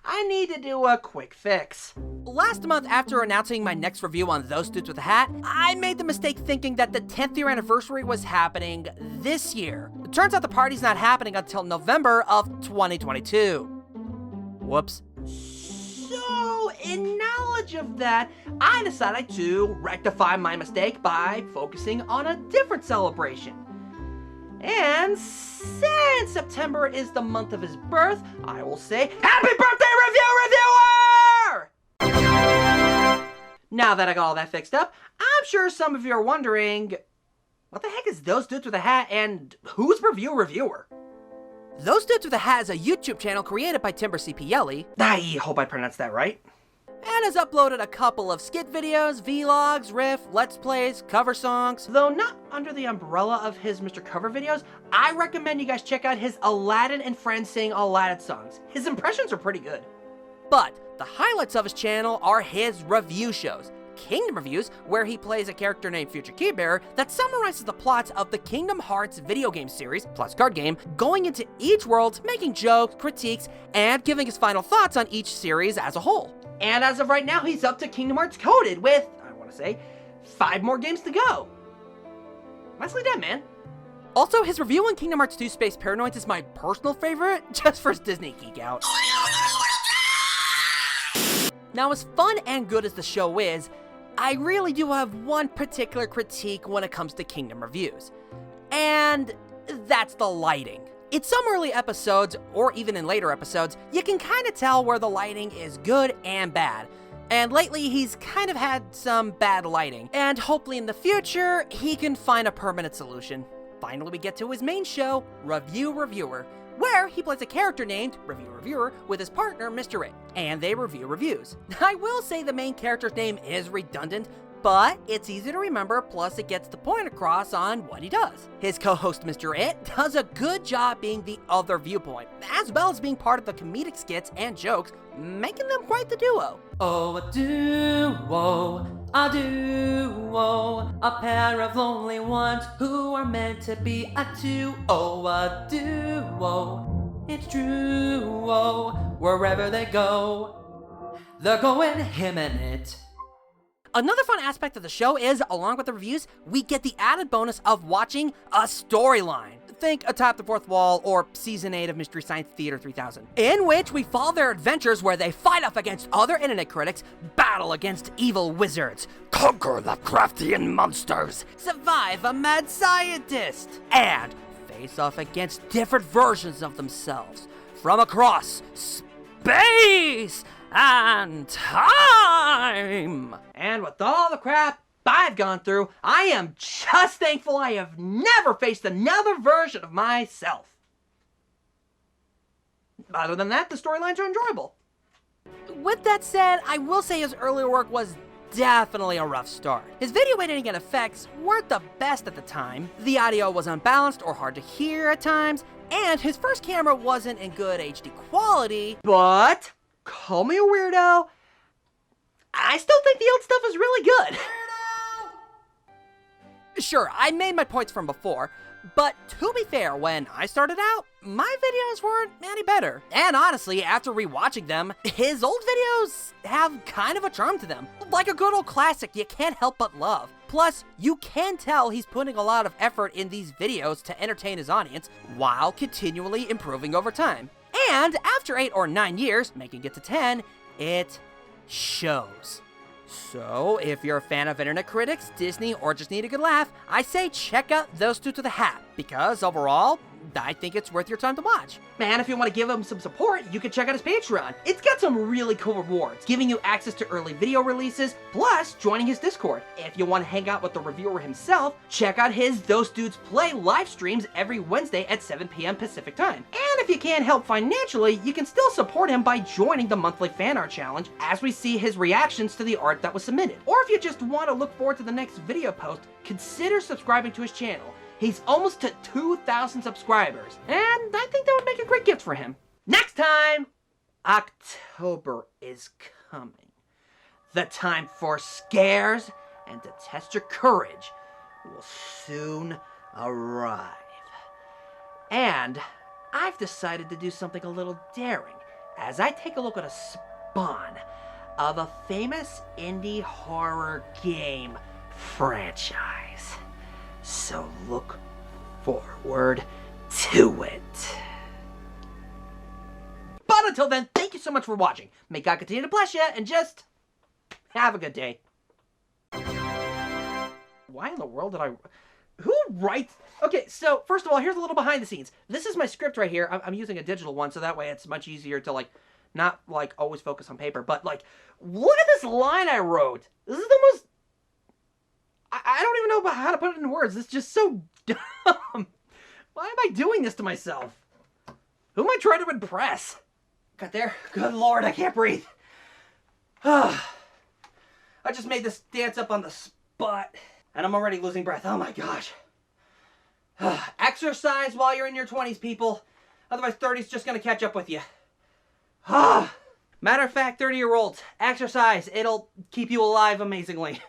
I need to do a quick fix. Last month, after announcing my next review on Those Dudes with a Hat, I made the mistake thinking that the 10th year anniversary was happening this year. It turns out the party's not happening until November of 2022. Whoops. So, in knowledge of that, I decided to rectify my mistake by focusing on a different celebration. And since September is the month of his birth, I will say, Happy Birthday, Reviewer! Now that I got all that fixed up, I'm sure some of you are wondering, what the heck is Those Dudes with a Hat and who's Reviewer? Those Dudes with a Hat is a YouTube channel created by 𝗏𝗢𝗏𝗏𝗏. I hope I pronounced that right. And has uploaded a couple of skit videos, vlogs, riff, let's plays, cover songs. Though not under the umbrella of his Mr. Cover videos, I recommend you guys check out his Aladdin and Friends Sing Aladdin songs. His impressions are pretty good. But the highlights of his channel are his review shows. Kingdom Reviews, where he plays a character named Future Keybearer that summarizes the plots of the Kingdom Hearts video game series, plus card game, going into each world, making jokes, critiques, and giving his final thoughts on each series as a whole. And as of right now, he's up to Kingdom Hearts Coded with, I want to say, 5 more games to go. Nicely done, man. Also, his review on Kingdom Hearts 2 Space Paranoids is my personal favorite, just for his Disney geek out. Now, as fun and good as the show is, I really do have one particular critique when it comes to Kingdom Reviews. And that's the lighting. In some early episodes, or even in later episodes, you can kind of tell where the lighting is good and bad. And lately, he's kind of had some bad lighting. And hopefully in the future, he can find a permanent solution. Finally, we get to his main show, Reviewer, where he plays a character named Reviewer with his partner, Mr. 𝗏𝗏, and they review reviews. I will say the main character's name is redundant, but it's easy to remember, plus it gets the point across on what he does. His co-host, Mr. 𝗏𝗏, does a good job being the other viewpoint, as well as being part of the comedic skits and jokes, making them quite the duo. Oh, a duo, a pair of lonely ones who are meant to be a two. Oh, a duo, it's true. Oh, wherever they go, they're going him and it. Another fun aspect of the show is, along with the reviews, we get the added bonus of watching a storyline. Think Atop the Fourth Wall or Season 8 of Mystery Science Theater 3000, in which we follow their adventures where they fight off against other internet critics, battle against evil wizards, conquer Lovecraftian monsters, survive a mad scientist, and face off against different versions of themselves from across space and time. And with all the crap I've gone through, I am just thankful I have never faced another version of myself. Other than that, the storylines are enjoyable. With that said, I will say his earlier work was definitely a rough start. His video editing and effects weren't the best at the time, the audio was unbalanced or hard to hear at times, and his first camera wasn't in good HD quality, but call me a weirdo, I still think the old stuff is really good. Sure, I made my points from before, but to be fair, when I started out, my videos weren't any better. And honestly, after rewatching them, his old videos have kind of a charm to them. Like a good old classic you can't help but love. Plus, you can tell he's putting a lot of effort in these videos to entertain his audience while continually improving over time. And after 8 or 9 years, making it to 10, it shows. So, if you're a fan of internet critics, Disney, or just need a good laugh, I say check out Those Dudes with a Hat, because overall, I think it's worth your time to watch. Man, if you want to give him some support, you can check out his Patreon. It's got some really cool rewards, giving you access to early video releases, plus joining his Discord. If you want to hang out with the reviewer himself, check out his Those Dudes Play live streams every Wednesday at 7 p.m. Pacific time. And if you can't help financially, you can still support him by joining the monthly fan art challenge as we see his reactions to the art that was submitted. Or if you just want to look forward to the next video post, consider subscribing to his channel. He's almost to 2,000 subscribers, and I think that would make a great gift for him. Next time, October is coming. The time for scares and to test your courage will soon arrive. And I've decided to do something a little daring as I take a look at a spawn of a famous indie horror game franchise. So look forward to it. But until then, thank you so much for watching. May God continue to bless you, and just have a good day. Why in the world did I... Who writes... Okay, so, first of all, here's a little behind the scenes. This is my script right here. I'm using a digital one, so that way it's much easier to, like, not, like, always focus on paper. But, like, look at this line I wrote. This is the most... I don't even know about how to put it in words. This is just so dumb. Why am I doing this to myself? Who am I trying to impress? Got there? Good Lord, I can't breathe. I just made this dance up on the spot, and I'm already losing breath. Oh my gosh. Exercise while you're in your 20s, people. Otherwise, 30's just gonna catch up with you. Matter of fact, 30-year-olds, exercise. It'll keep you alive amazingly.